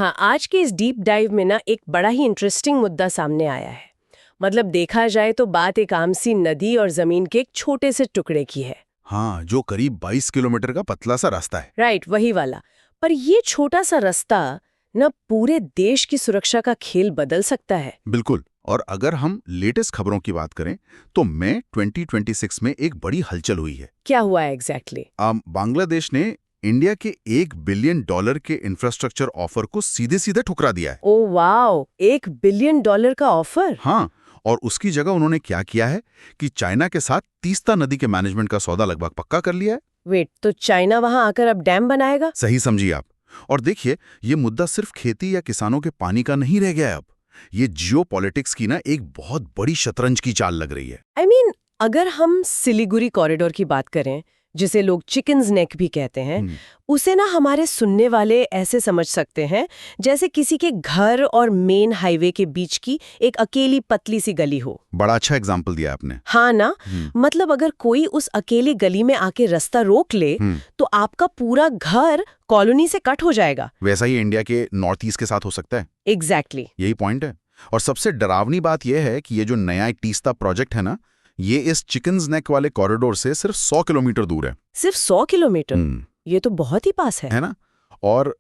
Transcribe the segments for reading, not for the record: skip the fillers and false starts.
हाँ, आज के इस डीप डाइव में ना एक बड़ा ही इंटरेस्टिंग मुद्दा सामने आया है। मतलब देखा जाए तो बात एक आम सी नदी और जमीन के एक छोटे से टुकड़े की है। हाँ, जो करीब 22 किलोमीटर का पतला सा रास्ता है। राइट, वही वाला। पर ये छोटा सा रास्ता न पूरे देश की सुरक्षा का खेल बदल सकता है। बिल्कुल। और अगर हम लेटेस्ट खबरों की बात करें तो मई 2026 में एक बड़ी हलचल हुई है। क्या हुआ है एग्जैक्टली? बांग्लादेश ने इंडिया के $1 बिलियन के इंफ्रास्ट्रक्चर ऑफर को सीधे सीधे ठुकरा दिया है। ओ वाओ, $1 बिलियन का ऑफर? हाँ, और उसकी जगह उन्होंने क्या किया है कि चाइना के साथ तीस्ता नदी के मैनेजमेंट का सौदा लगभग पक्का कर लिया है। वेट, तो चाइना वहां आकर अब डैम बनाएगा? सही समझिए आप। और देखिए, ये मुद्दा सिर्फ खेती या किसानों के पानी का नहीं रह गया है अब। ये जियोपॉलिटिक्स की ना एक बहुत बड़ी शतरंज की चाल लग रही है। I mean, अगर हम सिलीगुड़ी कॉरिडोर की बात करें, जिसे लोग चिकन्स नेक भी कहते हैं, उसे ना हमारे सुनने वाले ऐसे समझ सकते हैं जैसे किसी के घर और मेन हाईवे के बीच की एक अकेली पतली सी गली हो। बड़ा अच्छा एग्जाम्पल दिया आपने। हाँ ना, मतलब अगर कोई उस अकेली गली में आके रास्ता रोक ले तो आपका पूरा घर कॉलोनी से कट हो जाएगा। वैसा ही इंडिया के नॉर्थ ईस्ट के साथ हो सकता है। एग्जैक्टली। यही पॉइंट है। और सबसे डरावनी बात यह है कि ये जो नया तीस्ता प्रोजेक्ट है ना, ये इस चिकन्स नेक वाले कॉरिडोर से सिर्फ 100 किलोमीटर दूर है। सिर्फ 100 किलोमीटर? ये तो बहुत ही पास है ना? और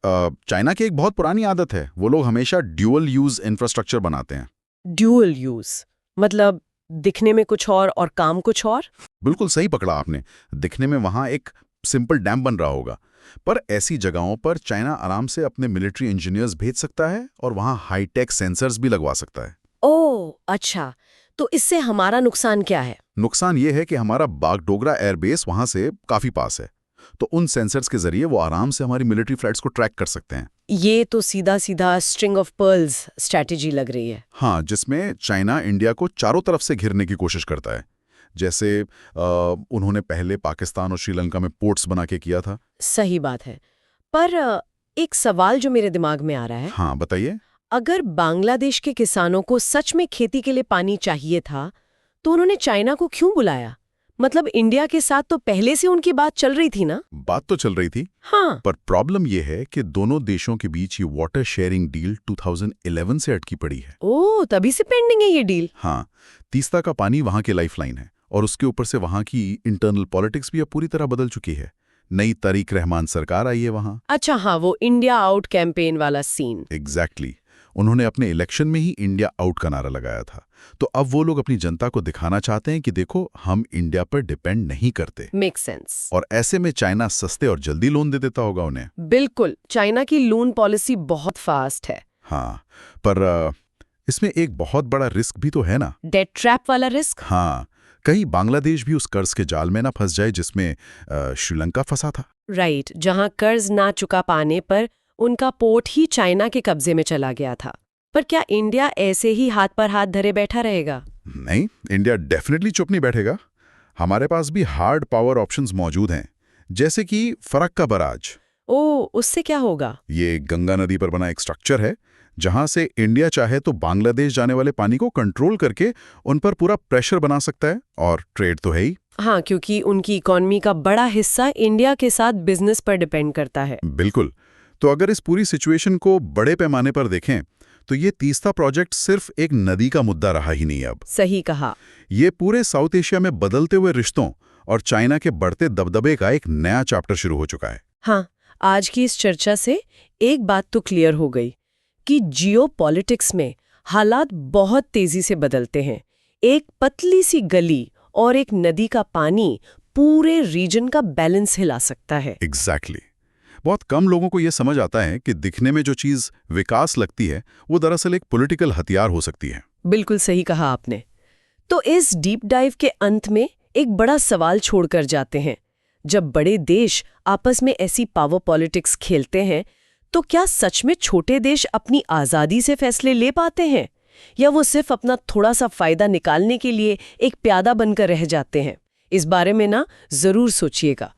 चाइना की एक बहुत पुरानी आदत है, वो लोग हमेशा ड्यूअल यूज इंफ्रास्ट्रक्चर बनाते हैं। ड्यूअल यूज मतलब दिखने में कुछ और काम कुछ और? बिल्कुल सही पकड़ा आपने। दिखने में वहां एक सिंपल डैम बन रहा होगा, पर ऐसी जगहों पर चाइना आराम से अपने मिलिट्री इंजीनियर्स भेज सकता है और वहां हाईटेक सेंसर्स भी लगवा सकता है। ओह अच्छा, तो इससे हमारा नुकसान क्या है? नुकसान ये है कि हमारा बागडोगरा एयरबेस वहां से काफी पास है, तो उन सेंसर्स के जरिए वो आराम से हमारी मिलिट्री फ्लाइट्स को ट्रैक कर सकते हैं। ये तो सीधा सीधा स्ट्रिंग ऑफ पर्ल्स स्ट्रैटेजी लग रही है। हाँ, जिसमें चाइना इंडिया को चारों तरफ से घेरने की कोशिश करता है, जैसे उन्होंने पहले पाकिस्तान और श्रीलंका में पोर्ट्स बना के किया था। सही बात है, पर एक सवाल जो मेरे दिमाग में आ रहा है। हाँ बताइए। अगर बांग्लादेश के किसानों को सच में खेती के लिए पानी चाहिए था तो उन्होंने चाइना को क्यों बुलाया? मतलब इंडिया के साथ तो पहले से उनकी बात चल रही थी ना? बात तो चल रही थी। हाँ, पर प्रॉब्लम यह है कि दोनों देशों के बीच ये वाटर शेयरिंग डील 2011 से अटकी पड़ी है। ओह, तभी से पेंडिंग है ये डील। हाँ, तीस्ता का पानी वहां की लाइफलाइन है, और उसके ऊपर से वहां की इंटरनल पॉलिटिक्स भी अब पूरी तरह बदल चुकी है। नई तारिक रहमान सरकार आई है वहां। अच्छा हाँ, वो इंडिया आउट कैंपेन वाला सीन। एग्जैक्टली। उन्होंने अपने इलेक्शन में ही इंडिया आउट का नारा लगाया था। तो अब वो लोग अपनी जनता को दिखाना चाहते हैं कि देखो, हम इंडिया पर डिपेंड नहीं करते। Make sense. और ऐसे में चाइना सस्ते और जल्दी लोन दे देता होगा उन्हें। बिल्कुल, चाइना की लोन पॉलिसी बहुत फास्ट है। हाँ, पर इसमें एक बहुत बड़ा रिस्क भी तो है ना। डेट ट्रैप वाला रिस्क। हाँ, कहीं बांग्लादेश भी उस कर्ज के जाल में ना फंस जाए जिसमें श्रीलंका फंसा था। राइट, जहां कर्ज ना चुका पाने पर उनका पोर्ट ही चाइना के कब्जे में चला गया था। पर क्या इंडिया ऐसे ही हाथ पर हाथ धरे बैठा रहेगा? नहीं, इंडिया डेफिनेटली चुप नहीं बैठेगा। हमारे पास भी हार्ड पावर ऑप्शंस मौजूद हैं, जैसे कि फरक्का बराज। ओह, उससे क्या होगा? ये गंगा नदी पर बना एक स्ट्रक्चर है जहां से इंडिया चाहे तो बांग्लादेश जाने वाले पानी को कंट्रोल करके उन पर पूरा प्रेशर बना सकता है, और ट्रेड तो है ही। हाँ, क्योंकि उनकी इकोनॉमी का बड़ा हिस्सा इंडिया के साथ बिजनेस पर डिपेंड करता है। बिल्कुल। तो अगर इस पूरी सिचुएशन को बड़े पैमाने पर देखें तो ये तीस्ता प्रोजेक्ट सिर्फ एक नदी का मुद्दा रहा ही नहीं अब। सही कहा। ये पूरे साउथ एशिया में बदलते हुए रिश्तों और चाइना के बढ़ते दबदबे का एक नया चैप्टर शुरू हो चुका है। हाँ, आज की इस चर्चा से एक बात तो क्लियर हो गई कि जियोपॉलिटिक्स में हालात बहुत तेजी से बदलते हैं। एक पतली सी गली और एक नदी का पानी पूरे रीजन का बैलेंस हिला सकता है। एग्जैक्टली। बहुत कम लोगों को यह समझ आता है कि दिखने में जो चीज विकास लगती है वो दरअसल एक पॉलिटिकल हथियार हो सकती है। बिल्कुल सही कहा आपने। तो इस डीप डाइव के अंत में एक बड़ा सवाल छोड़कर जाते हैं। जब बड़े देश आपस में ऐसी पावर पॉलिटिक्स खेलते हैं तो क्या सच में छोटे देश अपनी आज़ादी से फैसले ले पाते हैं, या वो सिर्फ अपना थोड़ा सा फायदा निकालने के लिए एक प्यादा बनकर रह जाते हैं? इस बारे में ना जरूर सोचिएगा।